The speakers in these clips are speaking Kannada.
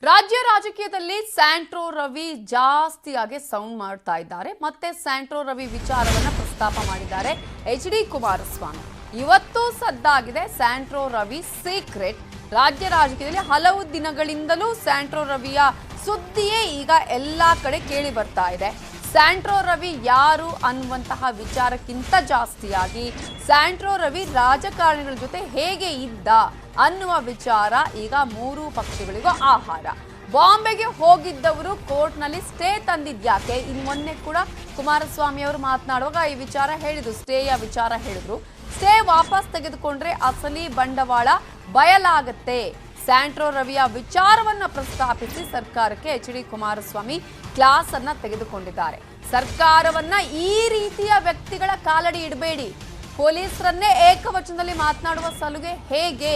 ರಾಜ್ಯ ರಾಜಕೀಯದಲ್ಲಿ ಸ್ಯಾಂಟ್ರೋ ರವಿ ಜಾಸ್ತಿಯಾಗಿ ಸೌಂಡ್ ಮಾಡ್ತಾ ಇದ್ದಾರೆ. ಮತ್ತೆ ಸ್ಯಾಂಟ್ರೋ ರವಿ ವಿಚಾರವನ್ನ ಪ್ರಸ್ತಾಪ ಮಾಡಿದ್ದಾರೆ ಎಚ್.ಡಿ. ಕುಮಾರಸ್ವಾಮಿ. ಇವತ್ತು ಸದ್ದಾಗಿದೆ ಸ್ಯಾಂಟ್ರೋ ರವಿ ಸೀಕ್ರೆಟ್. ರಾಜ್ಯ ರಾಜಕೀಯದಲ್ಲಿ ಹಲವು ದಿನಗಳಿಂದಲೂ ಸ್ಯಾಂಟ್ರೋ ರವಿಯ ಸುದ್ದಿಯೇ ಈಗ ಎಲ್ಲಾ ಕಡೆ ಕೇಳಿ ಬರ್ತಾ ಇದೆ. ಸ್ಯಾಂಟ್ರೋ ರವಿ ಯಾರು ಅನ್ನುವಂತಹ ವಿಚಾರಕ್ಕಿಂತ ಜಾಸ್ತಿಯಾಗಿ ಸ್ಯಾಂಟ್ರೋ ರವಿ ರಾಜಕಾರಣಿಗಳ ಜೊತೆ ಹೇಗೆ ಇದ್ದ ಅನ್ನುವ ವಿಚಾರ ಈಗ ಮೂರು ಪಕ್ಷಗಳಿಗೂ ಆಹಾರ. ಬಾಂಬೆಗೆ ಹೋಗಿದ್ದವರು ಕೋರ್ಟ್ನಲ್ಲಿ ಸ್ಟೇ ತಂದಿದ್ಯಾಕೆ? ಇನ್ನು ಮೊನ್ನೆ ಕೂಡ ಕುಮಾರಸ್ವಾಮಿ ಅವರು ಮಾತನಾಡುವಾಗ ಈ ವಿಚಾರ ಹೇಳಿದ್ರು, ಸ್ಟೇಯ ವಿಚಾರ ಹೇಳಿದ್ರು. ಸ್ಟೇ ವಾಪಸ್ ತೆಗೆದುಕೊಂಡ್ರೆ ಅಸಲಿ ಬಂಡವಾಳ ಬಯಲಾಗತ್ತೆ. ಸ್ಯಾಂಟ್ರೋ ರವಿಯ ವಿಚಾರವನ್ನ ಪ್ರಸ್ತಾಪಿಸಿ ಸರ್ಕಾರಕ್ಕೆ ಎಚ್.ಡಿ. ಕುಮಾರಸ್ವಾಮಿ ಕ್ಲಾಸ್ ಅನ್ನ ತೆಗೆದುಕೊಂಡಿದ್ದಾರೆ. ಸರ್ಕಾರವನ್ನ ಈ ರೀತಿಯ ವ್ಯಕ್ತಿಗಳ ಕಾಲಡಿ ಇಡಬೇಡಿ, ಪೊಲೀಸರನ್ನೇ ಏಕವಚನದಲ್ಲಿ ಮಾತನಾಡುವ ಸಲುಗೆ ಹೇಗೆ?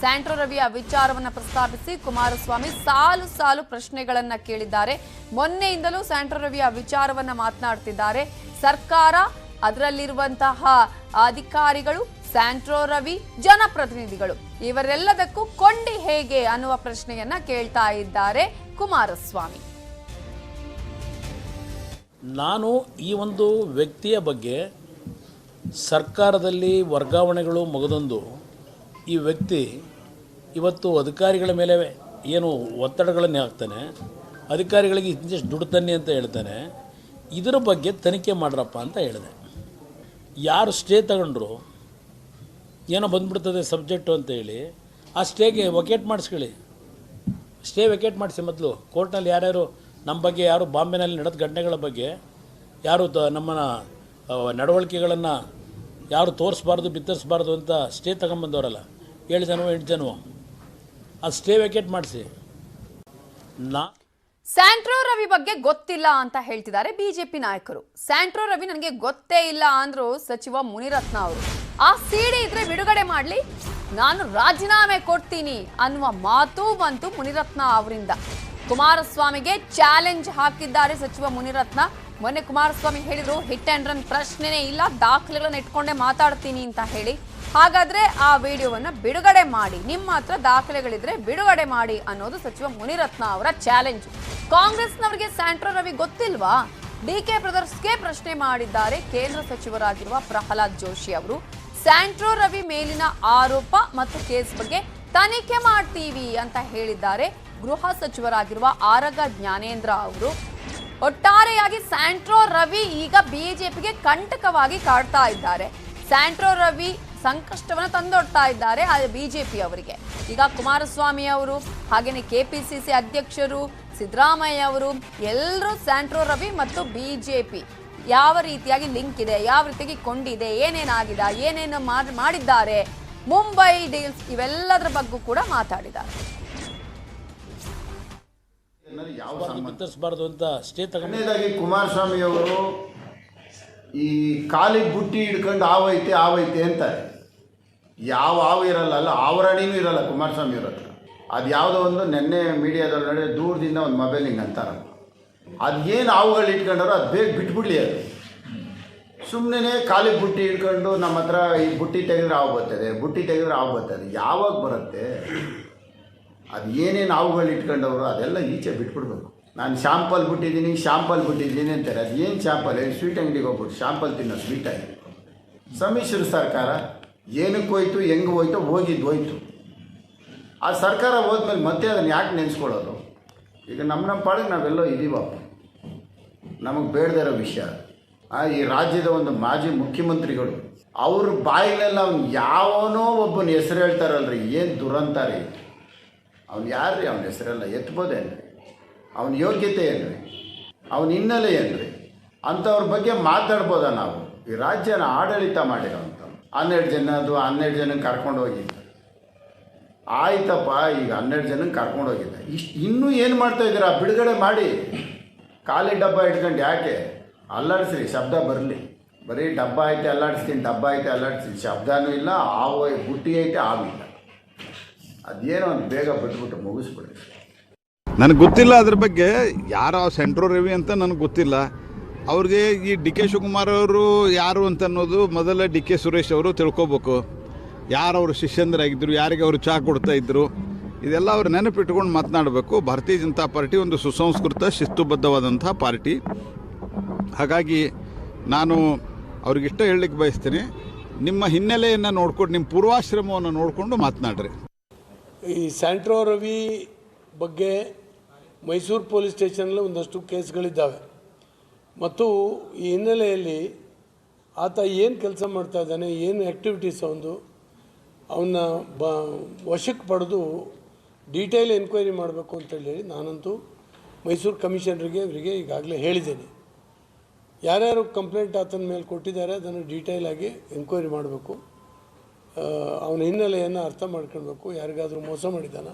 ಸ್ಯಾಂಟ್ರೋ ರವಿಯ ವಿಚಾರವನ್ನ ಪ್ರಸ್ತಾಪಿಸಿ ಕುಮಾರಸ್ವಾಮಿ ಸಾಲು ಸಾಲು ಪ್ರಶ್ನೆಗಳನ್ನ ಕೇಳಿದ್ದಾರೆ. ಮೊನ್ನೆಯಿಂದಲೂ ಸ್ಯಾಂಟ್ರೋ ರವಿಯ ವಿಚಾರವನ್ನ ಮಾತನಾಡ್ತಿದ್ದಾರೆ. ಸರ್ಕಾರ, ಅದರಲ್ಲಿರುವಂತಹ ಅಧಿಕಾರಿಗಳು, ಸ್ಯಾಂಟ್ರೋ ರವಿ, ಜನಪ್ರತಿನಿಧಿಗಳು ಇವರೆಲ್ಲದಕ್ಕೂ ಕೊಂಡಿ ಹೇಗೆ ಅನ್ನುವ ಪ್ರಶ್ನೆಯನ್ನ ಕೇಳ್ತಾ ಇದ್ದಾರೆ ಕುಮಾರಸ್ವಾಮಿ. ನಾನು ಈ ಒಂದು ವ್ಯಕ್ತಿಯ ಬಗ್ಗೆ ಸರ್ಕಾರದಲ್ಲಿ ವರ್ಗಾವಣೆಗಳು ಮುಗಿದೊಂದು ಈ ವ್ಯಕ್ತಿ ಇವತ್ತು ಅಧಿಕಾರಿಗಳ ಮೇಲೆ ಏನು ಒತ್ತಡಗಳನ್ನು ಹಾಕ್ತಾನೆ, ಅಧಿಕಾರಿಗಳಿಗೆ ಇಂತಿಷ್ಟು ದುಡ್ಡು ತನ್ನಿ ಅಂತ ಹೇಳ್ತಾನೆ. ಇದರ ಬಗ್ಗೆ ತನಿಖೆ ಮಾಡ್ರಪ್ಪ ಅಂತ ಹೇಳಿದೆ. ಯಾರು ಸ್ಟೇ ತಗೊಂಡ್ರು, ಏನೋ ಬಂದ್ಬಿಡ್ತದೆ ಸಬ್ಜೆಕ್ಟು ಅಂತ ಹೇಳಿ ಆ ಸ್ಟೇಗೆ ವಕೇಟ್ ಮಾಡಿಸ್ಕೊಳ್ಳಿ. ಸ್ಟೇ ವೆಕೇಟ್ ಮಾಡಿಸಿ. ಮೊದಲು ಕೋರ್ಟ್ನಲ್ಲಿ ಯಾರ್ಯಾರು ನಮ್ಮ ಬಗ್ಗೆ, ಯಾರು ಬಾಂಬೆನಲ್ಲಿ ನಡೆದ ಘಟನೆಗಳ ಬಗ್ಗೆ ಯಾರು ನಮ್ಮನ್ನ ನಡವಳಿಕೆಗಳನ್ನು ಯಾರು ತೋರಿಸ್ಬಾರ್ದು, ಬಿತ್ತರಿಸಬಾರ್ದು ಅಂತ ಸ್ಟೇ ತಗೊಂಬಂದವರಲ್ಲ, 7 ಜನ 8 ಜನ, ಆ ಸ್ಟೇ ವೆಕೇಟ್ ಮಾಡಿಸಿ. ಸ್ಯಾಂಟ್ರೋ ರವಿ ಬಗ್ಗೆ ಗೊತ್ತಿಲ್ಲ ಅಂತ ಹೇಳ್ತಿದ್ದಾರೆ ಬಿಜೆಪಿ ನಾಯಕರು. ಸ್ಯಾಂಟ್ರೋ ರವಿ ನನಗೆ ಗೊತ್ತೇ ಇಲ್ಲ ಅಂದ್ರು ಸಚಿವ ಮುನಿರತ್ನ ಅವರು. ಆ ಸಿಡಿ ಇದ್ರೆ ಬಿಡುಗಡೆ ಮಾಡ್ಲಿ, ನಾನು ರಾಜೀನಾಮೆ ಕೊಡ್ತೀನಿ ಅನ್ನುವ ಮಾತು ಬಂತು ಮುನಿರತ್ನ ಅವರಿಂದ. ಕುಮಾರಸ್ವಾಮಿಗೆ ಚಾಲೆಂಜ್ ಹಾಕಿದ್ದಾರೆ ಸಚಿವ ಮುನಿರತ್ನ. ಮೊನ್ನೆ ಕುಮಾರಸ್ವಾಮಿ ಹೇಳಿದ್ರು, ಹಿಟ್ ಅಂಡ್ ರನ್ ಪ್ರಶ್ನೆನೇ ಇಲ್ಲ, ದಾಖಲೆಗಳನ್ನ ಇಟ್ಕೊಂಡೇ ಮಾತಾಡ್ತೀನಿ ಅಂತ ಹೇಳಿ. ಹಾಗಾದ್ರೆ ಆ ವಿಡಿಯೋವನ್ನ ಬಿಡುಗಡೆ ಮಾಡಿ, ನಿಮ್ಮ ಹತ್ರ ದಾಖಲೆಗಳಿದ್ರೆ ಬಿಡುಗಡೆ ಮಾಡಿ ಅನ್ನೋದು ಸಚಿವ ಮುನಿರತ್ನ ಅವರ ಚಾಲೆಂಜ್. ಕಾಂಗ್ರೆಸ್ನವರಿಗೆ ಸ್ಯಾಂಟ್ರೋ ರವಿ ಗೊತ್ತಿಲ್ವಾ? ಡಿಕೆ ಬ್ರದರ್ಸ್ಗೆ ಪ್ರಶ್ನೆ ಮಾಡಿದ್ದಾರೆ ಕೇಂದ್ರ ಸಚಿವರಾಗಿರುವ ಪ್ರಹ್ಲಾದ್ ಜೋಶಿ ಅವರು. ಸ್ಯಾಂಟ್ರೋ ರವಿ ಮೇಲಿನ ಆರೋಪ ಮತ್ತು ಕೇಸ್ ಬಗ್ಗೆ ತನಿಖೆ ಮಾಡ್ತೀವಿ ಅಂತ ಹೇಳಿದ್ದಾರೆ ಗೃಹ ಸಚಿವರಾಗಿರುವ ಆರಗ ಜ್ಞಾನೇಂದ್ರ ಅವರು. ಒಟ್ಟಾರೆಯಾಗಿ ಸ್ಯಾಂಟ್ರೋ ರವಿ ಈಗ ಬಿಜೆಪಿಗೆ ಕಂಟಕವಾಗಿ ಕಾಡ್ತಾ ಇದ್ದಾರೆ. ಸ್ಯಾಂಟ್ರೋ ರವಿ ಸಂಕಷ್ಟವನ್ನು ತಂದೊಡ್ತಾ ಇದ್ದಾರೆ ಬಿಜೆಪಿ ಅವರಿಗೆ. ಈಗ ಕುಮಾರಸ್ವಾಮಿ ಅವರು, ಹಾಗೇನೆ ಕೆಪಿಸಿಸಿ ಅಧ್ಯಕ್ಷರು ಸಿದ್ದರಾಮಯ್ಯ ಅವರು ಎಲ್ಲರೂ ಸ್ಯಾಂಟ್ರೋ ರವಿ ಮತ್ತು ಬಿಜೆಪಿ ಯಾವ ರೀತಿಯಾಗಿ ಲಿಂಕ್ ಇದೆ, ಯಾವ ರೀತಿಯಾಗಿ ಕೊಂಡಿದೆ, ಏನೇನಾಗಿದೆ, ಏನೇನು ಮಾಡಿದ್ದಾರೆ, ಮುಂಬೈ ಡೀಲ್ಸ್, ಇವೆಲ್ಲದರ ಬಗ್ಗೆ ಕೂಡ ಮಾತಾಡಿದ್ದಾರೆ. ಬಿತ್ತರಿಸಬಾರ್ದು ಅಂತ ಸ್ಟೇ ತಗೊಂಡಾಗಿ ಕುಮಾರಸ್ವಾಮಿ ಅವರು ಈ ಕಾಲಿಗೆ ಬುಟ್ಟಿ ಹಿಡ್ಕೊಂಡು ಆವೈತೆ ಅಂತಾರೆ. ಯಾವ ಹಾವು ಇರಲ್ಲ, ಅಲ್ಲ ಆವರಣಿನೂ ಇರಲ್ಲ ಕುಮಾರಸ್ವಾಮಿ ಅವ್ರ ಹತ್ರ. ಅದು ಯಾವುದೋ ಒಂದು ನೆನ್ನೆ ಮೀಡಿಯಾದಲ್ಲಿ ನೋಡಿ ದೂರದಿಂದ ಒಂದು ಮೊಬೈಲ್ ಹಿಂಗೆ ಅಂತಾರೆ. ಅದೇನು ಹಾವುಗಳು ಇಟ್ಕೊಂಡಾರೋ ಅದು ಬೇಗ ಬಿಟ್ಬಿಡ್ಲಿ. ಅದು ಸುಮ್ಮನೆ ಕಾಲಿಗೆ ಬುಟ್ಟಿ ಹಿಡ್ಕೊಂಡು ನಮ್ಮ ಹತ್ರ ಈ ಬುಟ್ಟಿ ತೆಗೆದ್ರೆ ಹಾವು ಬರ್ತದೆ, ಬುಟ್ಟಿ ತೆಗೆದ್ರೆ ಹಾವು ಬರ್ತದೆ. ಯಾವಾಗ ಬರುತ್ತೆ? ಅದು ಏನೇನು ಹಾವುಗಳು ಇಟ್ಕೊಂಡವರು ಅದೆಲ್ಲ ಈಚೆ ಬಿಟ್ಬಿಡ್ಬೇಕು. ನಾನು ಶಾಂಪಲ್ ಬಿಟ್ಟಿದ್ದೀನಿ ಅಂತಾರೆ. ಅದು ಏನು ಶಾಂಪಲ್? ಸ್ವೀಟ್ ಅಂಗಡಿಗೆ ಹೋಗ್ಬಿಟ್ಟು ಶಾಂಪಲ್ ತಿನ್ನೋ ಸ್ವೀಟಾಗಿ. ಸಮ್ಮಿಶ್ರ ಸರ್ಕಾರ ಏನಕ್ಕೆ ಹೋಯ್ತು, ಹೆಂಗೆ ಹೋಯ್ತು, ಹೋಯ್ತು. ಆ ಸರ್ಕಾರ ಹೋದ್ಮೇಲೆ ಮತ್ತೆ ಅದನ್ನು ಯಾಕೆ ನೆನೆಸ್ಕೊಳ್ಳೋದು? ಈಗ ನಮ್ಮ ಪಾಡಿಗೆ ನಾವೆಲ್ಲೋ ಇದ್ದೀವಪ್ಪ, ನಮಗೆ ಬೇಡದೇ ಇರೋ ವಿಷಯ. ಈ ರಾಜ್ಯದ ಒಂದು ಮಾಜಿ ಮುಖ್ಯಮಂತ್ರಿಗಳು ಅವ್ರ ಬಾಯಿಲೆಲ್ಲ ಅವ್ನು ಯಾವನೋ ಒಬ್ಬನ ಹೆಸರು ಹೇಳ್ತಾರಲ್ರಿ, ಏನು ದುರಂತಾರೆ. ಅವ್ನು ಯಾರ್ರಿ? ಅವನ ಹೆಸರೆಲ್ಲ ಎತ್ಬೋದೇನ್ರಿ? ಅವನ ಯೋಗ್ಯತೆ ಏನ್ರಿ? ಅವನ ಹಿನ್ನೆಲೆ ಏನ್ರಿ? ಅಂಥವ್ರ ಬಗ್ಗೆ ಮಾತಾಡ್ಬೋದ ನಾವು? ಈ ರಾಜ್ಯನ ಆಡಳಿತ ಮಾಡಿರೋಂಥ 12 ಜನಕ್ಕೆ ಕರ್ಕೊಂಡು ಹೋಗಿದ್ದ. ಆಯ್ತಪ್ಪ, ಈಗ 12 ಜನಕ್ಕೆ ಕರ್ಕೊಂಡು ಹೋಗಿದ್ದ. ಇನ್ನೂ ಏನು ಮಾಡ್ತಾಯಿದ್ದೀರಾ? ಬಿಡುಗಡೆ ಮಾಡಿ. ಖಾಲಿ ಡಬ್ಬ ಇಟ್ಕೊಂಡು ಯಾಕೆ ಅಲ್ಲಾಡಿಸ್ರಿ? ಶಬ್ದ ಬರಲಿ. ಬರೀ ಡಬ್ಬ ಐತೆ ಅಲ್ಲಾಡಿಸ್ತೀನಿ, ಶಬ್ದನೂ ಇಲ್ಲ. ಬುಟ್ಟಿ ಐತೆ, ಆವಿಲ್ಲ. ಅದೇನೋ ಒಂದು ಬೇಗ ಬಿಟ್ಬಿಟ್ಟು ಮುಗಿಸ್ಬಿಡ್ರಿ. ನನಗೆ ಗೊತ್ತಿಲ್ಲ ಅದ್ರ ಬಗ್ಗೆ. ಯಾರೋ ಸ್ಯಾಂಟ್ರೋ ರವಿ ಅಂತ ನನಗೆ ಗೊತ್ತಿಲ್ಲ. ಅವ್ರಿಗೆ ಈ ಡಿ ಕೆ ಶಿವಕುಮಾರ್ ಅವರು ಯಾರು ಅಂತ ಅನ್ನೋದು ಮೊದಲ ಡಿ ಕೆ ಸುರೇಶ್ ಅವರು ತಿಳ್ಕೊಬೇಕು. ಯಾರು ಅವರು ಶಿಷ್ಯಂದ್ರಾಗಿದ್ದರು, ಯಾರಿಗೆ ಅವರು ಚಹಾ ಕೊಡ್ತಾಯಿದ್ರು, ಇದೆಲ್ಲ ಅವ್ರು ನೆನಪಿಟ್ಕೊಂಡು ಮಾತನಾಡಬೇಕು. ಭಾರತೀಯ ಜನತಾ ಪಾರ್ಟಿ ಒಂದು ಸುಸಂಸ್ಕೃತ ಶಿಸ್ತುಬದ್ಧವಾದಂಥ ಪಾರ್ಟಿ. ಹಾಗಾಗಿ ನಾನು ಅವ್ರಿಗಿಷ್ಟ ಹೇಳಲಿಕ್ಕೆ ಬಯಸ್ತೀನಿ, ನಿಮ್ಮ ಹಿನ್ನೆಲೆಯನ್ನು ನೋಡ್ಕೊಂಡು, ನಿಮ್ಮ ಪೂರ್ವಾಶ್ರಮವನ್ನು ನೋಡಿಕೊಂಡು ಮಾತನಾಡ್ರಿ. ಈ ಸ್ಯಾಂಟ್ರೋ ರವಿ ಬಗ್ಗೆ ಮೈಸೂರು ಪೊಲೀಸ್ ಸ್ಟೇಷನಲ್ಲಿ ಒಂದಷ್ಟು ಕೇಸ್ಗಳಿದ್ದಾವೆ ಮತ್ತು ಈ ಹಿನ್ನೆಲೆಯಲ್ಲಿ ಆತ ಏನು ಕೆಲಸ ಮಾಡ್ತಾ ಇದ್ದಾನೆ, ಏನು ಆ್ಯಕ್ಟಿವಿಟೀಸ್ ಅವನ್ನ ವಶಕ್ಕೆ ಪಡೆದು ಡೀಟೇಲ್ ಎನ್ಕ್ವೈರಿ ಮಾಡಬೇಕು ಅಂತೇಳಿ ನಾನಂತೂ ಮೈಸೂರು ಕಮಿಷನರಿಗೆ ಇವರಿಗೆ ಈಗಾಗಲೇ ಹೇಳಿದ್ದೇನೆ. ಯಾರ್ಯಾರು ಕಂಪ್ಲೇಂಟ್ ಆತನ ಮೇಲೆ ಕೊಟ್ಟಿದ್ದಾರೆ ಅದನ್ನು ಡೀಟೇಲಾಗಿ ಎನ್ಕ್ವೈರಿ ಮಾಡಬೇಕು. ಅವನ ಹಿನ್ನೆಲೆಯನ್ನು ಅರ್ಥ ಮಾಡ್ಕೊಳ್ಬೇಕು. ಯಾರಿಗಾದರೂ ಮೋಸ ಮಾಡಿದ್ದಾನ,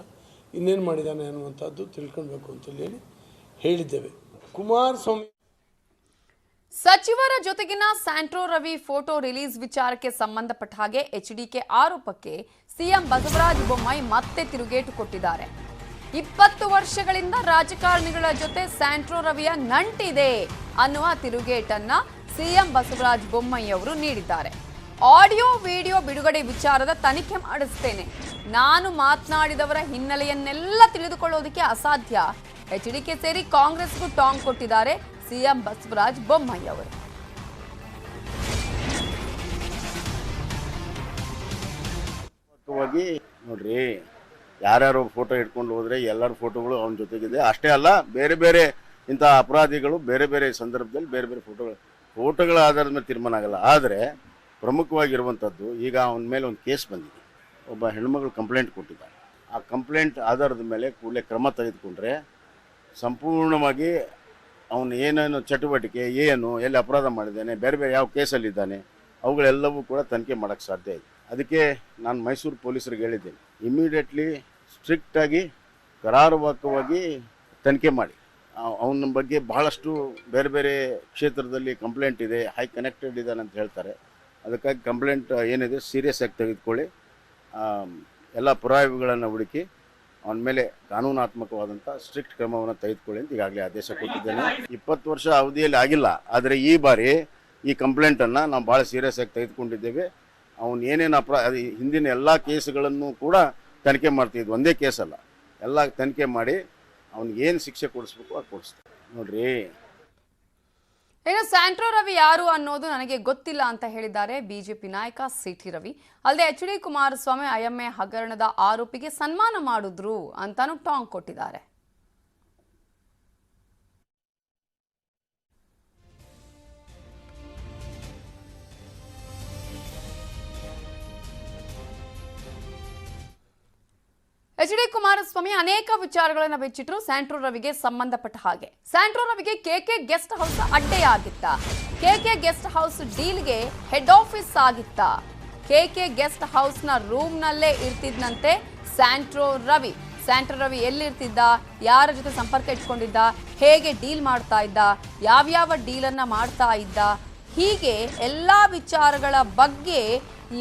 ಇನ್ನೇನು ಮಾಡಿದ್ದಾನೆ ಅನ್ನುವಂಥದ್ದು ತಿಳ್ಕೊಳ್ಬೇಕು ಅಂತೇಳಿ ಹೇಳಿದ್ದೇವೆ. ಕುಮಾರಸ್ವಾಮಿ ಸಚಿವರ ಜೊತೆಗಿನ ಸ್ಯಾಂಟ್ರೋ ರವಿ ಫೋಟೋ ರಿಲೀಸ್ ವಿಚಾರಕ್ಕೆ ಸಂಬಂಧಪಟ್ಟ ಹಾಗೆ ಎಚ್ಡಿಕೆ ಆರೋಪಕ್ಕೆ ಸಿಎಂ ಬಸವರಾಜ ಬೊಮ್ಮಾಯಿ ಮತ್ತೆ ತಿರುಗೇಟು ಕೊಟ್ಟಿದ್ದಾರೆ. 20 ವರ್ಷಗಳಿಂದ ರಾಜಕಾರಣಿಗಳ ಜೊತೆ ಸ್ಯಾಂಟ್ರೋ ರವಿಯ ನಂಟಿದೆ ಅನ್ನುವ ತಿರುಗೇಟನ್ನ ಸಿಎಂ ಬಸವರಾಜ ಬೊಮ್ಮಾಯಿ ಅವರು ನೀಡಿದ್ದಾರೆ. ಆಡಿಯೋ ವಿಡಿಯೋ ಬಿಡುಗಡೆ ವಿಚಾರದ ತನಿಖೆ ಮಾಡಿಸ್ತೇನೆ, ನಾನು ಮಾತನಾಡಿದವರ ಹಿನ್ನೆಲೆಯನ್ನೆಲ್ಲ ತಿಳಿದುಕೊಳ್ಳೋದಕ್ಕೆ ಅಸಾಧ್ಯ. ಎಚ್ಡಿಕೆ ಸೇರಿ ಕಾಂಗ್ರೆಸ್ಗೂ ಟಾಂಗ್ ಕೊಟ್ಟಿದ್ದಾರೆ ಸಿಎಂ ಬಸವರಾಜ ಬೊಮ್ಮಾಯಿ ಅವರು. ನೋಡ್ರಿ, ಯಾರ್ಯಾರು ಫೋಟೋ ಇಟ್ಕೊಂಡು ಹೋದ್ರೆ ಎಲ್ಲರ ಫೋಟೋಗಳು ಅವನ ಜೊತೆಗಿದೆ. ಅಷ್ಟೇ ಅಲ್ಲ, ಬೇರೆ ಬೇರೆ ಇಂಥ ಅಪರಾಧಿಗಳು ಬೇರೆ ಬೇರೆ ಸಂದರ್ಭದಲ್ಲಿ ಬೇರೆ ಬೇರೆ ಫೋಟೋಗಳ ಆಧಾರದ ಮೇಲೆ ತೀರ್ಮಾನ ಆಗಲ್ಲ. ಆದರೆ ಪ್ರಮುಖವಾಗಿರುವಂಥದ್ದು, ಈಗ ಅವನ ಮೇಲೆ ಒಂದು ಕೇಸ್ ಬಂದಿದೆ. ಒಬ್ಬ ಹೆಣ್ಮಗಳು ಕಂಪ್ಲೇಂಟ್ ಕೊಟ್ಟಿದ್ದಾರೆ. ಆ ಕಂಪ್ಲೇಂಟ್ ಆಧಾರದ ಮೇಲೆ ಕೂಡಲೇ ಕ್ರಮ ತೆಗೆದುಕೊಂಡ್ರೆ ಸಂಪೂರ್ಣವಾಗಿ ಅವನು ಏನೇನು ಚಟುವಟಿಕೆ, ಏನು ಎಲ್ಲಿ ಅಪರಾಧ ಮಾಡಿದ್ದಾನೆ, ಬೇರೆ ಬೇರೆ ಯಾವ ಕೇಸಲ್ಲಿದ್ದಾನೆ, ಅವುಗಳೆಲ್ಲವೂ ಕೂಡ ತನಿಖೆ ಮಾಡೋಕ್ಕೆ ಸಾಧ್ಯ ಇದೆ. ಅದಕ್ಕೆ ನಾನು ಮೈಸೂರು ಪೊಲೀಸರಿಗೆ ಹೇಳಿದ್ದೇನೆ, ಇಮ್ಮಿಡಿಯೇಟ್ಲಿ ಸ್ಟ್ರಿಕ್ಟಾಗಿ ಕರಾರುವಾಕವಾಗಿ ತನಿಖೆ ಮಾಡಿ. ಅವನ ಬಗ್ಗೆ ಬಹಳಷ್ಟು ಬೇರೆ ಬೇರೆ ಕ್ಷೇತ್ರದಲ್ಲಿ ಕಂಪ್ಲೇಂಟ್ ಇದೆ, ಹೈ ಕನೆಕ್ಟೆಡ್ ಇದ್ದಾನೆ ಅಂತ ಹೇಳ್ತಾರೆ. ಅದಕ್ಕಾಗಿ ಕಂಪ್ಲೇಂಟ್ ಏನಿದೆ ಸೀರಿಯಸ್ ಆಗಿ ತೆಗೆದುಕೊಳ್ಳಿ, ಎಲ್ಲ ಪುರಾವೆಗಳನ್ನು ಹುಡುಕಿ ಅವನ ಮೇಲೆ ಕಾನೂನಾತ್ಮಕವಾದಂಥ ಸ್ಟ್ರಿಕ್ಟ್ ಕ್ರಮವನ್ನು ತೆಗೆದುಕೊಳ್ಳಿ ಅಂತ ಈಗಾಗಲೇ ಆದೇಶ ಕೊಟ್ಟಿದ್ದೇನೆ. 20 ವರ್ಷ ಅವಧಿಯಲ್ಲಿ ಆಗಿಲ್ಲ, ಆದರೆ ಈ ಬಾರಿ ಈ ಕಂಪ್ಲೇಂಟನ್ನು ನಾವು ಭಾಳ ಸೀರಿಯಸ್ ಆಗಿ ತೆಗೆದುಕೊಂಡಿದ್ದೇವೆ. ಅವನು ಏನೇನು ಹಿಂದಿನ ಎಲ್ಲ ಕೇಸುಗಳನ್ನು ಕೂಡ ತನಿಖೆ ಮಾಡ್ತಿದ್ವಿ, ಒಂದೇ ಕೇಸಲ್ಲ, ಎಲ್ಲ ತನಿಖೆ ಮಾಡಿ ಅವ್ನಿಗೆ ಏನು ಶಿಕ್ಷೆ ಕೊಡಿಸ್ಬೇಕು ಅದು ಕೊಡಿಸ್ತಾರೆ. ನೋಡ್ರಿ, ಇನ್ನು ಸ್ಯಾಂಟ್ರೋ ರವಿ ಯಾರು ಅನ್ನೋದು ನನಗೆ ಗೊತ್ತಿಲ್ಲ ಅಂತ ಹೇಳಿದ್ದಾರೆ ಬಿಜೆಪಿ ನಾಯಕ ಸಿಟಿ ರವಿ. ಅಲ್ಲದೆ ಎಚ್ ಡಿ ಕುಮಾರಸ್ವಾಮಿ ಐಎಂಎ ಹಗರಣದ ಆರೋಪಿಗೆ ಸನ್ಮಾನ ಮಾಡಿದ್ರು ಅಂತಾನು ಟಾಂಗ್ ಕೊಟ್ಟಿದ್ದಾರೆ. ಎಚ್ ಡಿ ಕುಮಾರಸ್ವಾಮಿ ಅನೇಕ ವಿಚಾರಗಳನ್ನು ಬಿಚ್ಚಿಟ್ರು ಸ್ಯಾಂಟ್ರೋ ರವಿಗೆ ಸಂಬಂಧಪಟ್ಟ ಹಾಗೆ. ಸ್ಯಾಂಟ್ರೋ ರವಿಗೆ ಕೆಕೆ ಗೆಸ್ಟ್ ಹೌಸ್ ಅಡ್ಡೆಯಾಗಿತ್ತ, ಕೆಕೆ ಗೆಸ್ಟ್ ಹೌಸ್ ಡೀಲ್ಗೆ ಹೆಡ್ ಆಫೀಸ್ ಆಗಿತ್ತ, ಕೆಕೆ ಗೆಸ್ಟ್ ಹೌಸ್ನ ರೂಮ್ನಲ್ಲೇ ಇರ್ತಿದ್ನಂತೆ ಸ್ಯಾಂಟ್ರೋ ರವಿ. ಸ್ಯಾಂಟ್ರೋ ರವಿ ಎಲ್ಲಿರ್ತಿದ್ದ, ಯಾರ ಜೊತೆ ಸಂಪರ್ಕ ಇಟ್ಕೊಂಡಿದ್ದ, ಹೇಗೆ ಡೀಲ್ ಮಾಡ್ತಾ ಇದ್ದ, ಯಾವ್ಯಾವ ಡೀಲನ್ನ ಮಾಡ್ತಾ ಇದ್ದ, ಹೀಗೆ ಎಲ್ಲ ವಿಚಾರಗಳ ಬಗ್ಗೆ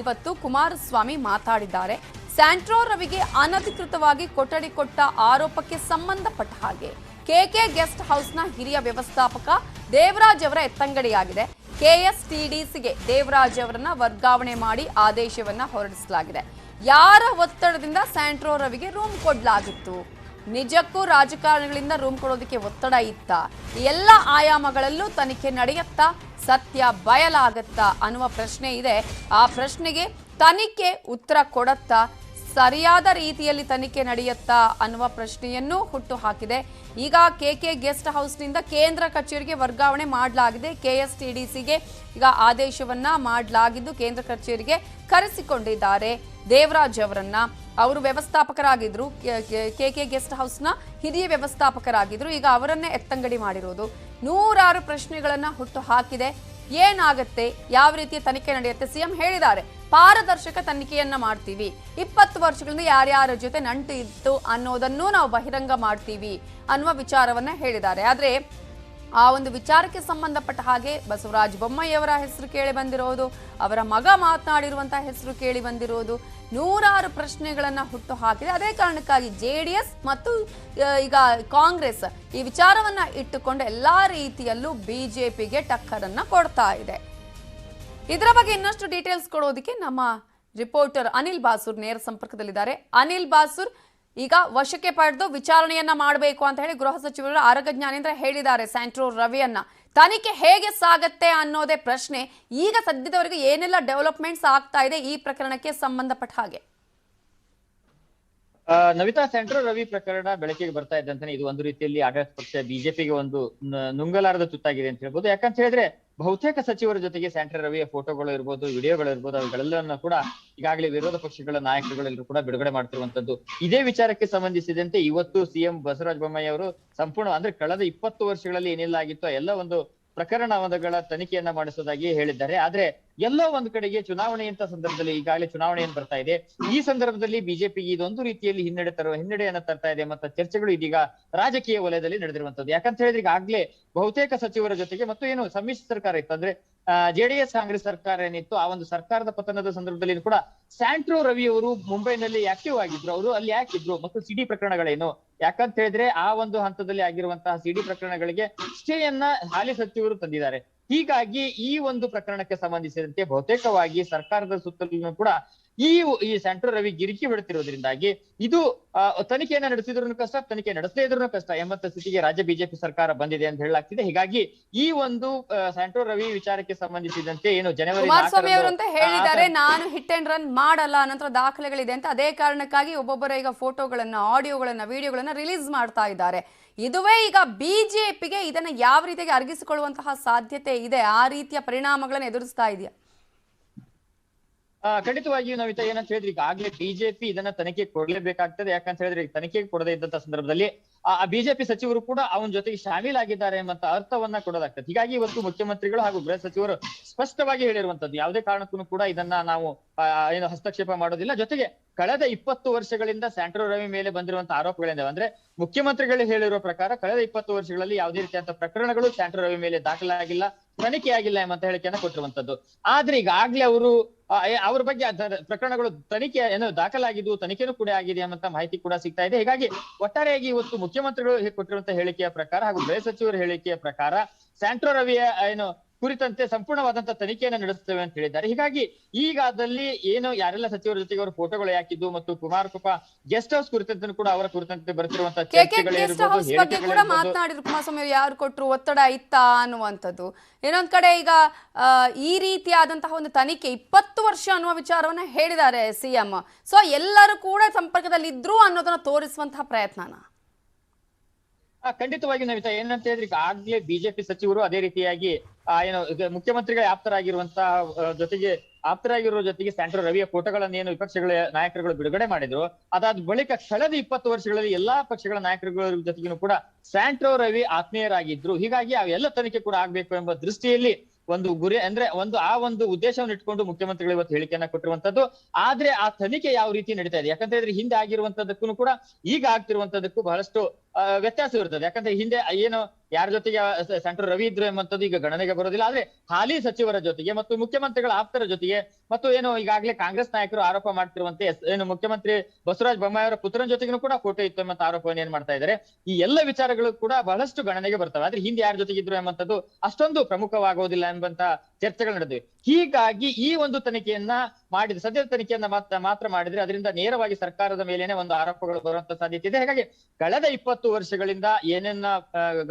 ಇವತ್ತು ಕುಮಾರಸ್ವಾಮಿ ಮಾತಾಡಿದ್ದಾರೆ. ಸ್ಯಾಂಟ್ರೋ ರವಿಗೆ ಅನಧಿಕೃತವಾಗಿ ಕೊಠಡಿ ಕೊಟ್ಟ ಆರೋಪಕ್ಕೆ ಸಂಬಂಧಪಟ್ಟ ಹಾಗೆ ಕೆಕೆ ಗೆಸ್ಟ್ ಹೌಸ್ನ ಹಿರಿಯ ವ್ಯವಸ್ಥಾಪಕ ದೇವರಾಜ್ ಅವರ ಎತ್ತಂಗಡಿಯಾಗಿದೆ. ಕೆಎಸ್ಟಿಡಿಸಿಗೆ ದೇವರಾಜ್ ಅವರನ್ನ ವರ್ಗಾವಣೆ ಮಾಡಿ ಆದೇಶವನ್ನ ಹೊರಡಿಸಲಾಗಿದೆ. ಯಾರ ಒತ್ತಡದಿಂದ ಸ್ಯಾಂಟ್ರೋ ರವಿಗೆ ರೂಮ್ ಕೊಡಲಾಗಿತ್ತು? ನಿಜಕ್ಕೂ ರಾಜಕಾರಣಿಗಳಿಂದ ರೂಮ್ ಕೊಡೋದಕ್ಕೆ ಒತ್ತಡ ಇತ್ತ? ಎಲ್ಲ ಆಯಾಮಗಳಲ್ಲೂ ತನಿಖೆ ನಡೆಯುತ್ತಾ, ಸತ್ಯ ಬಯಲಾಗತ್ತಾ ಅನ್ನುವ ಪ್ರಶ್ನೆ ಇದೆ. ಆ ಪ್ರಶ್ನೆಗೆ ತನಿಖೆ ಉತ್ತರ ಕೊಡತ್ತಾ, ಸರಿಯಾದ ರೀತಿಯಲ್ಲಿ ತನಿಖೆ ನಡೆಯುತ್ತಾ ಅನ್ನುವ ಪ್ರಶ್ನೆಯನ್ನು ಹುಟ್ಟು ಹಾಕಿದೆ. ಈಗ ಕೆಕೆ ಗೆಸ್ಟ್ ಹೌಸ್ನಿಂದ ಕೇಂದ್ರ ಕಚೇರಿಗೆ ವರ್ಗಾವಣೆ ಮಾಡಲಾಗಿದೆ. ಕೆಎಸ್ಟಿಡಿಸಿಗೆ ಈಗ ಆದೇಶವನ್ನ ಮಾಡಲಾಗಿದ್ದು ಕೇಂದ್ರ ಕಚೇರಿಗೆ ಕರೆಸಿಕೊಂಡಿದ್ದಾರೆ ದೇವರಾಜ್ ಅವರನ್ನ. ಅವರು ವ್ಯವಸ್ಥಾಪಕರಾಗಿದ್ರು, ಕೆಕೆ ಗೆಸ್ಟ್ ಹೌಸ್ನ ಹಿರಿಯ ವ್ಯವಸ್ಥಾಪಕರಾಗಿದ್ರು. ಈಗ ಅವರನ್ನೇ ಎತ್ತಂಗಡಿ ಮಾಡಿರೋದು ನೂರಾರು ಪ್ರಶ್ನೆಗಳನ್ನ ಹುಟ್ಟು ಹಾಕಿದೆ. ಏನಾಗತ್ತೆ, ಯಾವ ರೀತಿಯ ತನಿಖೆ ನಡೆಯುತ್ತೆ? ಸಿಎಂ ಹೇಳಿದ್ದಾರೆ, ಪಾರದರ್ಶಕ ತನಿಖೆಯನ್ನ ಮಾಡ್ತೀವಿ, 20 ವರ್ಷಗಳಿಂದ ಯಾರ್ಯಾರ ಜೊತೆ ನಂಟು ಇತ್ತು ಅನ್ನೋದನ್ನು ನಾವು ಬಹಿರಂಗ ಮಾಡ್ತೀವಿ ಅನ್ನುವ ವಿಚಾರವನ್ನ ಹೇಳಿದ್ದಾರೆ. ಆದ್ರೆ ಆ ಒಂದು ವಿಚಾರಕ್ಕೆ ಸಂಬಂಧಪಟ್ಟ ಹಾಗೆ ಬಸವರಾಜ ಬೊಮ್ಮಾಯಿ ಅವರ ಹೆಸರು ಕೇಳಿ ಬಂದಿರೋದು, ಅವರ ಮಗ ಮಾತನಾಡಿರುವಂತಹ ಹೆಸರು ಕೇಳಿ ಬಂದಿರೋದು, ನೂರಾರು ಪ್ರಶ್ನೆಗಳನ್ನ ಹುಟ್ಟು ಹಾಕಿದೆ. ಅದೇ ಕಾರಣಕ್ಕಾಗಿ ಜೆಡಿಎಸ್ ಮತ್ತು ಈಗ ಕಾಂಗ್ರೆಸ್ ಈ ವಿಚಾರವನ್ನ ಇಟ್ಟುಕೊಂಡು ಎಲ್ಲಾ ರೀತಿಯಲ್ಲೂ ಬಿಜೆಪಿಗೆ ಟಕ್ಕರನ್ನ ಕೊಡ್ತಾ ಇದೆ. ಇದರ ಬಗ್ಗೆ ಇನ್ನಷ್ಟು ಡೀಟೇಲ್ಸ್ ಕೊಡೋದಕ್ಕೆ ನಮ್ಮ ರಿಪೋರ್ಟರ್ ಅನಿಲ್ ಬಾಸೂರ್ ನೇರ ಸಂಪರ್ಕದಲ್ಲಿದ್ದಾರೆ. ಅನಿಲ್ ಬಾಸೂರ್, ಈಗ ವಶಕ್ಕೆ ಪಡೆದು ವಿಚಾರಣೆಯನ್ನ ಮಾಡಬೇಕು ಅಂತ ಹೇಳಿ ಗೃಹ ಸಚಿವರು ಆರಗ ಜ್ಞಾನೇಂದ್ರ ಹೇಳಿದ್ದಾರೆ ಸ್ಯಾಂಟ್ರೋ ರವಿಯನ್ನ. ತನಿಖೆ ಹೇಗೆ ಸಾಗತ್ತೆ ಅನ್ನೋದೇ ಪ್ರಶ್ನೆ. ಈಗ ಸದ್ಯದವರೆಗೆ ಏನೆಲ್ಲ ಡೆವಲಪ್ಮೆಂಟ್ಸ್ ಆಗ್ತಾ ಇದೆ ಈ ಪ್ರಕರಣಕ್ಕೆ ಸಂಬಂಧಪಟ್ಟ ಹಾಗೆ? ನವಿತಾ, ಸ್ಯಾಂಟ್ರೋ ರವಿ ಪ್ರಕರಣ ಬೆಳಕಿಗೆ ಬರ್ತಾ ಇದ್ದಂತಾನೆ ಇದು ಒಂದು ರೀತಿಯಲ್ಲಿ ಆಡಳಿತ ಪಕ್ಷ ಬಿಜೆಪಿಗೆ ಒಂದು ನುಂಗಲಾರದ ತುತ್ತಾಗಿದೆ ಅಂತ ಹೇಳ್ಬೋದು. ಯಾಕಂತ ಹೇಳಿದ್ರೆ ಬಹುತೇಕ ಸಚಿವರ ಜೊತೆಗೆ ಸ್ಯಾಂಟ್ರೋ ರವಿಯ ಫೋಟೋಗಳು ಇರ್ಬೋದು, ವಿಡಿಯೋಗಳು ಇರ್ಬೋದು, ಅವುಗಳೆಲ್ಲವನ್ನ ಕೂಡ ಈಗಾಗಲೇ ವಿರೋಧ ಪಕ್ಷಗಳ ನಾಯಕರುಗಳೆಲ್ಲರೂ ಕೂಡ ಬಿಡುಗಡೆ ಮಾಡ್ತಿರುವಂತದ್ದು. ಇದೇ ವಿಚಾರಕ್ಕೆ ಸಂಬಂಧಿಸಿದಂತೆ ಇವತ್ತು ಸಿಎಂ ಬಸವರಾಜ ಬೊಮ್ಮಾಯಿ ಅವರು ಸಂಪೂರ್ಣ ಅಂದ್ರೆ ಕಳೆದ 20 ವರ್ಷಗಳಲ್ಲಿ ಏನೆಲ್ಲ ಆಗಿತ್ತು ಎಲ್ಲ ಒಂದು ಪ್ರಕರಣಗಳ ತನಿಖೆಯನ್ನ ಮಾಡಿಸೋದಾಗಿ ಹೇಳಿದ್ದಾರೆ. ಆದ್ರೆ ಎಲ್ಲೋ ಒಂದು ಕಡೆಗೆ ಚುನಾವಣೆಯಂತ ಸಂದರ್ಭದಲ್ಲಿ ಈಗಾಗಲೇ ಚುನಾವಣೆ ಏನ್ ಬರ್ತಾ ಇದೆ, ಈ ಸಂದರ್ಭದಲ್ಲಿ ಬಿಜೆಪಿಗೆ ಇದೊಂದು ರೀತಿಯಲ್ಲಿ ಹಿನ್ನಡೆಯನ್ನ ತರ್ತಾ ಇದೆ. ಮತ್ತೆ ಚರ್ಚೆಗಳು ಇದೀಗ ರಾಜಕೀಯ ವಲಯದಲ್ಲಿ ನಡೆದಿರುವಂತದ್ದು. ಯಾಕಂತ ಹೇಳಿದ್ರೆ ಈಗಾಗಲೇ ಬಹುತೇಕ ಸಚಿವರ ಜೊತೆಗೆ ಮತ್ತು ಏನು ಸಮ್ಮಿಶ್ರ ಸರ್ಕಾರ ಇತ್ತು ಅಂದ್ರೆ ಜೆಡಿಎಸ್ ಕಾಂಗ್ರೆಸ್ ಸರ್ಕಾರ ಏನಿತ್ತು, ಆ ಒಂದು ಸರ್ಕಾರದ ಪತನದ ಸಂದರ್ಭದಲ್ಲಿ ಕೂಡ ಸ್ಯಾಂಟ್ರೋ ರವಿ ಅವರು ಮುಂಬೈನಲ್ಲಿ ಆಕ್ಟಿವ್ ಆಗಿದ್ರು. ಅವರು ಅಲ್ಲಿ ಯಾಕಿದ್ರು ಮತ್ತು ಸಿಡಿ ಪ್ರಕರಣಗಳೇನು, ಯಾಕಂತ ಹೇಳಿದ್ರೆ ಆ ಒಂದು ಹಂತದಲ್ಲಿ ಆಗಿರುವಂತಹ ಸಿಡಿ ಪ್ರಕರಣಗಳಿಗೆ ಸ್ಟೇಯನ್ನ ಹಾಲಿ ಸಚಿವರು ತಂದಿದ್ದಾರೆ. ಹೀಗಾಗಿ ಈ ಒಂದು ಪ್ರಕರಣಕ್ಕೆ ಸಂಬಂಧಿಸಿದಂತೆ ಬಹುತೇಕವಾಗಿ ಸರ್ಕಾರದ ಸುತ್ತಲೂ ಕೂಡ ಈ ಸ್ಯಾಂಟ್ರೋ ರವಿ ಗಿರಿಕಿ ಬಿಡುತ್ತಿರುವುದರಿಂದಾಗಿ ಇದು ತನಿಖೆಯನ್ನ ನಡೆಸಿದ್ರು ಕಷ್ಟ, ತನಿಖೆ ನಡೆಸದೇ ಇದ್ರು ಕಷ್ಟ ಎಂಬಂತ ಸ್ಥಿತಿಗೆ ರಾಜ್ಯ ಬಿಜೆಪಿ ಸರ್ಕಾರ ಬಂದಿದೆ ಅಂತ ಹೇಳಲಾಗ್ತಿದೆ. ಹೀಗಾಗಿ ಈ ಒಂದು ಸ್ಯಾಂಟ್ರೋ ರವಿ ವಿಚಾರಕ್ಕೆ ಸಂಬಂಧಿಸಿದಂತೆ ಏನು ಜನವರಿ ಕುಮಾರಸ್ವಾಮಿ ಅವರಂತ ಹೇಳಿದ್ದಾರೆ, ನಾನು ಹಿಟ್ ಅಂಡ್ ರನ್ ಮಾಡಲ್ಲ, ನಂತರ ದಾಖಲೆಗಳಿದೆ ಅಂತ. ಅದೇ ಕಾರಣಕ್ಕಾಗಿ ಒಬ್ಬೊಬ್ಬರ ಈಗ ಫೋಟೋಗಳನ್ನ, ಆಡಿಯೋಗಳನ್ನ, ವಿಡಿಯೋಗಳನ್ನ ರಿಲೀಸ್ ಮಾಡ್ತಾ ಇದ್ದಾರೆ. ಇದುವೇ ಈಗ ಬಿಜೆಪಿಗೆ ಇದನ್ನ ಯಾವ ರೀತಿಯಾಗಿ ಅರಗಿಸಿಕೊಳ್ಳುವಂತಹ ಸಾಧ್ಯತೆ ಇದೆ? ಆ ರೀತಿಯ ಪರಿಣಾಮಗಳನ್ನು ಎದುರಿಸ್ತಾ ಇದೆಯಾ? ಖಂಡಿತವಾಗಿಯೂ ನವಿತಾ, ಏನಂತ ಹೇಳಿದ್ರೆ ಈಗಾಗಲೇ ಬಿಜೆಪಿ ಇದನ್ನ ತನಿಖೆ ಕೊಡ್ಲೇಬೇಕಾಗ್ತದೆ. ಯಾಕಂತ ಹೇಳಿದ್ರೆ ತನಿಖೆ ಕೊಡದೇ ಇದ್ದಂತ ಸಂದರ್ಭದಲ್ಲಿ ಆ ಬಿಜೆಪಿ ಸಚಿವರು ಕೂಡ ಅವನ ಜೊತೆಗೆ ಶಾಮೀಲಾಗಿದ್ದಾರೆ ಎಂಬಂತ ಅರ್ಥವನ್ನ ಕೊಡೋದಾಗ್ತದೆ. ಹೀಗಾಗಿ ಇವತ್ತು ಮುಖ್ಯಮಂತ್ರಿಗಳು ಹಾಗೂ ಗೃಹ ಸಚಿವರು ಸ್ಪಷ್ಟವಾಗಿ ಹೇಳಿರುವಂತದ್ದು, ಯಾವುದೇ ಕಾರಣಕ್ಕೂ ಕೂಡ ಇದನ್ನ ನಾವು ಏನು ಹಸ್ತಕ್ಷೇಪ ಮಾಡೋದಿಲ್ಲ. ಜೊತೆಗೆ ಕಳೆದ 20 ವರ್ಷಗಳಿಂದ ಸ್ಯಾಂಟ್ರೋ ರವಿ ಮೇಲೆ ಬಂದಿರುವಂತಹ ಆರೋಪಗಳಿಂದ ಅಂದ್ರೆ ಮುಖ್ಯಮಂತ್ರಿಗಳು ಹೇಳಿರುವ ಪ್ರಕಾರ ಕಳೆದ 20 ವರ್ಷಗಳಲ್ಲಿ ಯಾವುದೇ ರೀತಿಯಂತ ಪ್ರಕರಣಗಳು ಸ್ಯಾಂಟ್ರೋ ರವಿ ಮೇಲೆ ದಾಖಲಾಗಿಲ್ಲ, ತನಿಖೆ ಆಗಿಲ್ಲ ಎಂಬಂತ ಹೇಳಿಕೆಯನ್ನ ಕೊಟ್ಟಿರುವಂತದ್ದು. ಆದ್ರೆ ಈಗಾಗ್ಲೇ ಅವರು ಅವ್ರ ಬಗ್ಗೆ ಪ್ರಕರಣಗಳು ತನಿಖೆ ಏನು ದಾಖಲಾಗಿದ್ದು, ತನಿಖೆನೂ ಕೂಡ ಆಗಿದೆ ಎಂಬಂತ ಮಾಹಿತಿ ಕೂಡ ಸಿಗ್ತಾ ಇದೆ. ಹೀಗಾಗಿ ಒಟ್ಟಾರೆಯಾಗಿ ಇವತ್ತು ಮುಖ್ಯಮಂತ್ರಿಗಳು ಕೊಟ್ಟಿರುವಂತಹ ಹೇಳಿಕೆಯ ಪ್ರಕಾರ ಹಾಗೂ ಗೃಹ ಸಚಿವರ ಹೇಳಿಕೆಯ ಪ್ರಕಾರ ಸ್ಯಾಂಟ್ರೋ ರವಿಯ ಏನು ಕುರಿತಂತೆ ಸಂಪೂರ್ಣವಾದಂತಹ ತನಿಖೆಯನ್ನು ನಡೆಸ್ತೇವೆ ಅಂತ ಹೇಳಿದ್ದಾರೆ. ಹೀಗಾಗಿ ಈಗಾದಲ್ಲಿ ಏನು ಯಾರೆಲ್ಲ ಸಚಿವರ ಜೊತೆಗೆ ಅವರು ಫೋಟೋಗಳು ಹಾಕಿದ್ದು ಮತ್ತು ಕುಮಾರಕೃಪಾ ಗೆಸ್ಟ್ ಹೌಸ್ ಕುರಿತಂತೆ ಕೂಡ ಅವರ ಕುರಿತಂತೆ ಬರ್ತಿರುವಂತಹ ಚರ್ಚೆಗಳು ಮಾತನಾಡಿದ್ರು ಕುಮಾರಸ್ವಾಮಿ, ಯಾರು ಕೊಟ್ಟರು, ಒತ್ತಡ ಇತ್ತಾ ಅನ್ನುವಂಥದ್ದು. ಇನ್ನೊಂದ್ ಕಡೆ ಈಗ ಈ ರೀತಿಯಾದಂತಹ ಒಂದು ತನಿಖೆ 20 ವರ್ಷ ಅನ್ನುವ ವಿಚಾರವನ್ನ ಹೇಳಿದ್ದಾರೆ ಸಿಎಂ. ಸೊ ಎಲ್ಲರೂ ಕೂಡ ಸಂಪರ್ಕದಲ್ಲಿ ಇದ್ರು ಅನ್ನೋದನ್ನ ತೋರಿಸುವಂತಹ ಪ್ರಯತ್ನನ ಖಂಡಿತವಾಗಿ ನವಿತಾ, ಏನಂತ ಹೇಳಿದ್ರೆ ಈಗಾಗಲೇ ಬಿಜೆಪಿ ಸಚಿವರು ಅದೇ ರೀತಿಯಾಗಿ ಏನು ಮುಖ್ಯಮಂತ್ರಿಗಳ ಆಪ್ತರಾಗಿರುವಂತಹ ಆಪ್ತರಾಗಿರೋ ಜೊತೆಗೆ ಸ್ಯಾಂಟ್ರೋ ರವಿಯ ಫೋಟೋಗಳನ್ನ ಏನು ವಿಪಕ್ಷಗಳ ನಾಯಕರುಗಳು ಬಿಡುಗಡೆ ಮಾಡಿದ್ರು, ಅದಾದ ಬಳಿಕ ಕಳೆದ 20 ವರ್ಷಗಳಲ್ಲಿ ಎಲ್ಲಾ ಪಕ್ಷಗಳ ನಾಯಕರುಗಳ ಜೊತೆಗೂ ಕೂಡ ಸ್ಯಾಂಟ್ರೋ ರವಿ ಆತ್ಮೀಯರಾಗಿದ್ರು. ಹೀಗಾಗಿ ಅವೆಲ್ಲ ತನಿಖೆ ಕೂಡ ಆಗ್ಬೇಕು ಎಂಬ ದೃಷ್ಟಿಯಲ್ಲಿ ಒಂದು ಗುರಿ ಅಂದ್ರೆ ಆ ಒಂದು ಉದ್ದೇಶವನ್ನು ಇಟ್ಕೊಂಡು ಮುಖ್ಯಮಂತ್ರಿಗಳು ಇವತ್ತು ಹೇಳಿಕೆಯನ್ನ ಕೊಟ್ಟಿರುವಂತದ್ದು. ಆದ್ರೆ ಆ ತನಿಖೆ ಯಾವ ರೀತಿ ನಡೀತಾ ಇದೆ, ಯಾಕಂತ ಹೇಳಿದ್ರೆ ಹಿಂದೆ ಆಗಿರುವಂತದಕ್ಕೂ ಕೂಡ ಈಗ ಆಗ್ತಿರುವಂತದಕ್ಕೂ ಬಹಳಷ್ಟು ವ್ಯತ್ಯಾಸವಿರ್ತದೆ. ಯಾಕಂದ್ರೆ ಹಿಂದೆ ಏನು ಯಾರ ಜೊತೆಗೆ ಸ್ಯಾಂಟ್ರೋ ರವಿ ಇದ್ರು ಎಂಬಂತದ್ದು ಈಗ ಗಣನೆಗೆ ಬರೋದಿಲ್ಲ. ಆದ್ರೆ ಹಾಲಿ ಸಚಿವರ ಜೊತೆಗೆ ಮತ್ತು ಮುಖ್ಯಮಂತ್ರಿಗಳ ಆಪ್ತರ ಜೊತೆಗೆ ಮತ್ತು ಏನು ಈಗಾಗಲೇ ಕಾಂಗ್ರೆಸ್ ನಾಯಕರು ಆರೋಪ ಮಾಡ್ತಿರುವಂತೆ ಏನು ಮುಖ್ಯಮಂತ್ರಿ ಬಸವರಾಜ ಬೊಮ್ಮಾಯಿ ಅವರ ಪುತ್ರನ ಜೊತೆಗೂ ಕೂಡ ಫೋಟೋ ಇತ್ತು ಎಂಬ ಆರೋಪವನ್ನು ಏನ್ ಮಾಡ್ತಾ ಇದ್ದಾರೆ. ಈ ಎಲ್ಲ ವಿಚಾರಗಳು ಕೂಡ ಬಹಳಷ್ಟು ಗಣನೆಗೆ ಬರ್ತವೆ. ಆದ್ರೆ ಹಿಂದೆ ಯಾರ ಜೊತೆಗಿದ್ರು ಎಂಬಂತದ್ದು ಅಷ್ಟೊಂದು ಪ್ರಮುಖವಾಗುವುದಿಲ್ಲ ಎಂಬಂತ ಚರ್ಚೆಗಳು ನಡೆದಿವೆ. ಹೀಗಾಗಿ ಈ ಒಂದು ತನಿಖೆಯನ್ನ ಸದ್ಯದ ತನಿಖೆಯನ್ನ ಮಾತ್ರ ಮಾಡಿದ್ರೆ ಅದರಿಂದ ನೇರವಾಗಿ ಸರ್ಕಾರದ ಮೇಲೇನೆ ಒಂದು ಆರೋಪಗಳು ಬರುವಂತ ಸಾಧ್ಯತೆ ಇದೆ. ಹಾಗಾಗಿ ಕಳೆದ 20 ವರ್ಷಗಳಿಂದ ಏನೆಲ್ಲ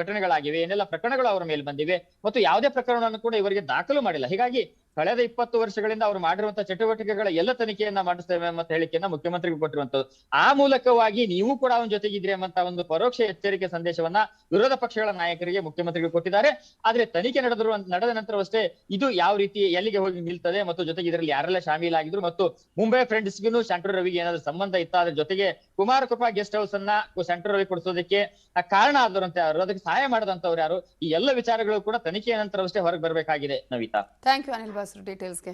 ಘಟನೆಗಳಾಗಿವೆ, ಏನೆಲ್ಲ ಪ್ರಕರಣಗಳು ಅವರ ಮೇಲೆ ಬಂದಿವೆ ಮತ್ತು ಯಾವುದೇ ಪ್ರಕರಣವನ್ನು ಕೂಡ ಇವರಿಗೆ ದಾಖಲು ಮಾಡಿಲ್ಲ. ಹೀಗಾಗಿ ಕಳೆದ 20 ವರ್ಷಗಳಿಂದ ಅವರು ಮಾಡಿರುವಂತಹ ಚಟುವಟಿಕೆಗಳ ಎಲ್ಲ ತನಿಖೆಯನ್ನ ಮಾಡಿಸ್ತೇವೆ ಎಂಬ ಹೇಳಿಕೆಯನ್ನ ಮುಖ್ಯಮಂತ್ರಿಗೆ ಕೊಟ್ಟಿರುವಂತದ್ದು. ಆ ಮೂಲಕವಾಗಿ ನೀವು ಕೂಡ ಅವನ ಜೊತೆಗಿದ್ರೆ ಎಂಬಂತ ಒಂದು ಪರೋಕ್ಷ ಎಚ್ಚರಿಕೆ ಸಂದೇಶವನ್ನ ವಿರೋಧ ಪಕ್ಷಗಳ ನಾಯಕರಿಗೆ ಮುಖ್ಯಮಂತ್ರಿಗಳು ಕೊಟ್ಟಿದ್ದಾರೆ. ಆದ್ರೆ ತನಿಖೆ ನಡೆದ ನಂತರವಷ್ಟೇ ಇದು ಯಾವ ರೀತಿ ಎಲ್ಲಿಗೆ ಹೋಗಿ ನಿಲ್ತದೆ ಮತ್ತು ಜೊತೆಗೆ ಇದರಲ್ಲಿ ಯಾರೆಲ್ಲ ಶಾಮೀಲಾಗಿದ್ರು ಮತ್ತು ಮುಂಬೈ ಫ್ರೆಂಡ್ಸ್ಗೂ ಸ್ಯಾಂಟ್ರೋ ರವಿಗೆ ಏನಾದ್ರು ಸಂಬಂಧ ಇತ್ತ, ಅದ್ರ ಜೊತೆಗೆ ಕುಮಾರಕೃಪಾ ಗೆಸ್ಟ್ ಹೌಸ್ ಅನ್ನ ಸ್ಯಾಂಟ್ರೋ ರವಿ ಕೊಡಿಸೋದಕ್ಕೆ ಕಾರಣ ಆದವರಂತೆ ಯಾರು, ಅದಕ್ಕೆ ಸಹಾಯ ಮಾಡದಂತವ್ರು ಯಾರು, ಈ ಎಲ್ಲ ವಿಚಾರಗಳು ಕೂಡ ತನಿಖೆಯ ನಂತರವಷ್ಟೇ ಹೊರಗೆ ಬರಬೇಕಾಗಿದೆ. Navitha, thank you Anil boss ಡೀಟೇಲ್ಸ್ಗೆ.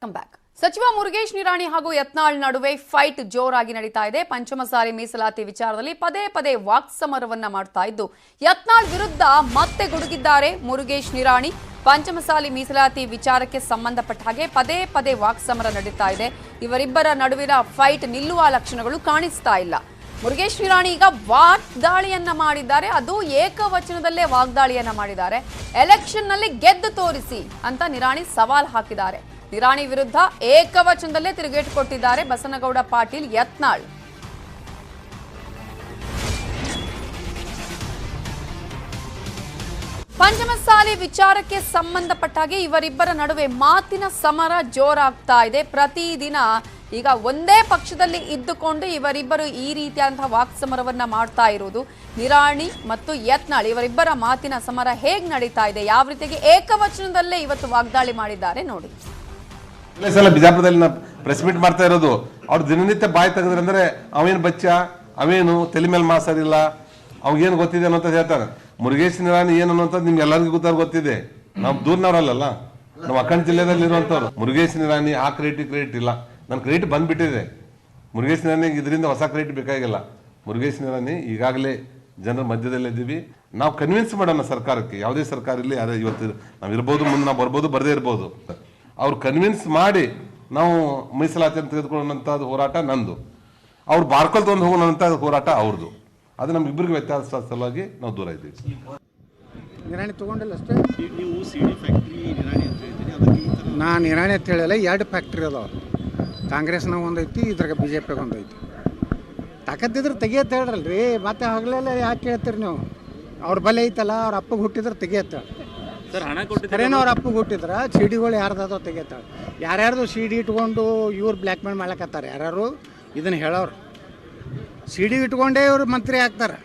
Come back. ಸಚಿವ ಮುರುಗೇಶ್ ನಿರಾಣಿ ಹಾಗೂ ಯತ್ನಾಳ್ ನಡುವೆ ಫೈಟ್ ಜೋರಾಗಿ ನಡೀತಾ ಇದೆ. ಪಂಚಮಸಾಲಿ ಮೀಸಲಾತಿ ವಿಚಾರದಲ್ಲಿ ಪದೇ ಪದೇ ವಾಕ್ಸಮರವನ್ನ ಮಾಡ್ತಾ ಇದ್ದು ಯತ್ನಾಳ್ ವಿರುದ್ಧ ಮತ್ತೆ ಗುಡುಗಿದ್ದಾರೆ ಮುರುಗೇಶ್ ನಿರಾಣಿ. ಪಂಚಮಸಾಲಿ ಮೀಸಲಾತಿ ವಿಚಾರಕ್ಕೆ ಸಂಬಂಧಪಟ್ಟ ಹಾಗೆ ಪದೇ ಪದೇ ವಾಕ್ಸಮರ ನಡೀತಾ ಇದೆ. ಇವರಿಬ್ಬರ ನಡುವಿನ ಫೈಟ್ ನಿಲ್ಲುವ ಲಕ್ಷಣಗಳು ಕಾಣಿಸ್ತಾ ಇಲ್ಲ. ಮುರುಗೇಶ್ ನಿರಾಣಿ ಈಗ ವಾಗ್ದಾಳಿಯನ್ನ ಮಾಡಿದ್ದಾರೆ, ಅದು ಏಕವಚನದಲ್ಲೇ ವಾಗ್ದಾಳಿಯನ್ನ ಮಾಡಿದ್ದಾರೆ. ಎಲೆಕ್ಷನ್ ನಲ್ಲಿ ಗೆದ್ದು ತೋರಿಸಿ ಅಂತ ನಿರಾಣಿ ಸವಾಲ್ ಹಾಕಿದ್ದಾರೆ. ನಿರಾಣಿ ವಿರುದ್ಧ ಏಕವಚನದಲ್ಲೇ ತಿರುಗೇಟು ಕೊಟ್ಟಿದ್ದಾರೆ ಬಸನಗೌಡ ಪಾಟೀಲ್ ಯತ್ನಾಳ್. ಪಂಚಮಸಾಲಿ ವಿಚಾರಕ್ಕೆ ಸಂಬಂಧಪಟ್ಟ ಹಾಗೆ ಇವರಿಬ್ಬರ ನಡುವೆ ಮಾತಿನ ಸಮರ ಜೋರಾಗ್ತಾ ಇದೆ. ಪ್ರತಿದಿನ ಈಗ ಒಂದೇ ಪಕ್ಷದಲ್ಲಿ ಇದ್ದುಕೊಂಡು ಇವರಿಬ್ಬರು ಈ ರೀತಿಯಾದಂತಹ ವಾಕ್ಸಮರವನ್ನ ಮಾಡ್ತಾ ಇರುವುದು. ನಿರಾಣಿ ಮತ್ತು ಯತ್ನಾಳ್ ಇವರಿಬ್ಬರ ಮಾತಿನ ಸಮರ ಹೇಗೆ ನಡೀತಾ ಇದೆ, ಯಾವ ರೀತಿಯಾಗಿ ಏಕವಚನದಲ್ಲೇ ಇವತ್ತು ವಾಗ್ದಾಳಿ ಮಾಡಿದ್ದಾರೆ ನೋಡಿ. ಸಲ ಬಿಜಾಪುರದಲ್ಲಿ ಪ್ರೆಸ್ ಮೀಟ್ ಮಾಡ್ತಾ ಇರೋದು, ಅವ್ರು ದಿನನಿತ್ಯ ಬಾಯಿ ತೆಗೆದ್ರೆ ಅಂದ್ರೆ ಅವೇನು ಬಚ್ಚ, ಅವೇನು ತಲೆ ಮೇಲೆ ಮಾಸರಿಲ್ಲ, ಅವ್ಗೇನು ಗೊತ್ತಿದೆ ಅನ್ನೋಂತ ಹೇಳ್ತಾರೆ. ಮುರುಗೇಶ್ ನಿರಾಣಿ ಏನು ಅನ್ನೋಂಥದ್ದು ನಿಮ್ಗೆ ಎಲ್ಲರಿಗೂ ಗೊತ್ತಿದೆ. ನಾವು ದೂರ್ನವ್ರಲ್ಲ, ನಮ್ಮ ಅಖಂಡ ಜಿಲ್ಲೆದಲ್ಲಿ ಇರುವಂತವ್ರು. ಮುರುಗೇಶ್ ನಿರಾಣಿ ಆ ಕ್ರೆಡಿಟ್ ಇಲ್ಲ, ನನ್ನ ಕ್ರೆಡಿಟ್ ಬಂದ್ಬಿಟ್ಟಿದೆ. ಮುರುಗೇಶ್ ನಿರಾಣಿ ಇದರಿಂದ ಹೊಸ ಕ್ರೆಡಿಟ್ ಬೇಕಾಗಿಲ್ಲ. ಮುರುಗೇಶ್ ನಿರಾಣಿ ಈಗಾಗಲೇ ಜನರ ಮಧ್ಯದಲ್ಲಿದ್ದೀವಿ. ನಾವು ಕನ್ವಿನ್ಸ್ ಮಾಡೋಣ ಸರ್ಕಾರಕ್ಕೆ, ಯಾವುದೇ ಸರ್ಕಾರ ಇಲ್ಲಿ ಯಾರು ಇವತ್ತು ನಾವು ಇರ್ಬೋದು, ಮುಂದೆ ನಾವು ಬರ್ಬೋದು, ಬರದೇ ಇರ್ಬೋದು. ಅವ್ರು ಕನ್ವಿನ್ಸ್ ಮಾಡಿ ನಾವು ಮೀಸಲಾತಿಯನ್ನು ತೆಗೆದುಕೊಳ್ಳುವಂಥದ್ದು ಹೋರಾಟ ನಂದು, ಅವ್ರು ಬಾರ್ಕೊಲ್ ತೊಗೊಂಡು ಹೋಗೋಣಂಥ ಹೋರಾಟ ಅವ್ರದ್ದು. ಅದು ನಮ್ಗಿಬ್ಬರಿಗೆ ವ್ಯತ್ಯಾಸ ಸಲುವಾಗಿ ನಾವು ದೂರ ಇದ್ದೀವಿ. ನಿರಾಣಿ ತೊಗೊಂಡಿಲ್ಲ ಅಷ್ಟೇ. ನಾ ನಿರಾಣಿ ಅಂತ ಹೇಳಿಲ್ಲ, 2 ಫ್ಯಾಕ್ಟ್ರಿ ಅದಾವ. ಕಾಂಗ್ರೆಸ್ನಾಗ ಒಂದೈತಿ, ಇದ್ರಾಗ BJPಯಾಗ ಒಂದೈತಿ. ತಾಕತ್ತಿದ್ರೆ ತೆಗಿಯತ್ತೆ ಹೇಳ್ರಲ್ರಿ, ಮತ್ತೆ ಹಗಲೆಲ್ಲ ಯಾಕೆ ಕೇಳ್ತೀರಿ ನೀವು? ಅವ್ರ ಬಲೆ ಐತಲ್ಲ, ಅವ್ರ ಅಪ್ಪಗೆ ಹುಟ್ಟಿದ್ರೆ ತೆಗಿಯತ್ತೆ. ಖರೇನೋ ಅವ್ರ ಅಪ್ಪಗೆ ಹುಟ್ಟಿದ್ರೆ ಸಿಡಿಗಳು ಯಾರ್ದಾದೋ ತೆಗಿಯತ್ತಾಳೆ. ಯಾರ್ಯಾರ್ದು CD ಇಟ್ಕೊಂಡು ಇವ್ರು ಬ್ಲ್ಯಾಕ್ ಮೇಲ್ ಮಾಡ್ಲಕತ್ತಾರೆ. ಯಾರು ಇದನ್ನು ಹೇಳೋರು CD ಇಟ್ಕೊಂಡೇ ಇವ್ರು ಮಂತ್ರಿ ಆಗ್ತಾರೆ.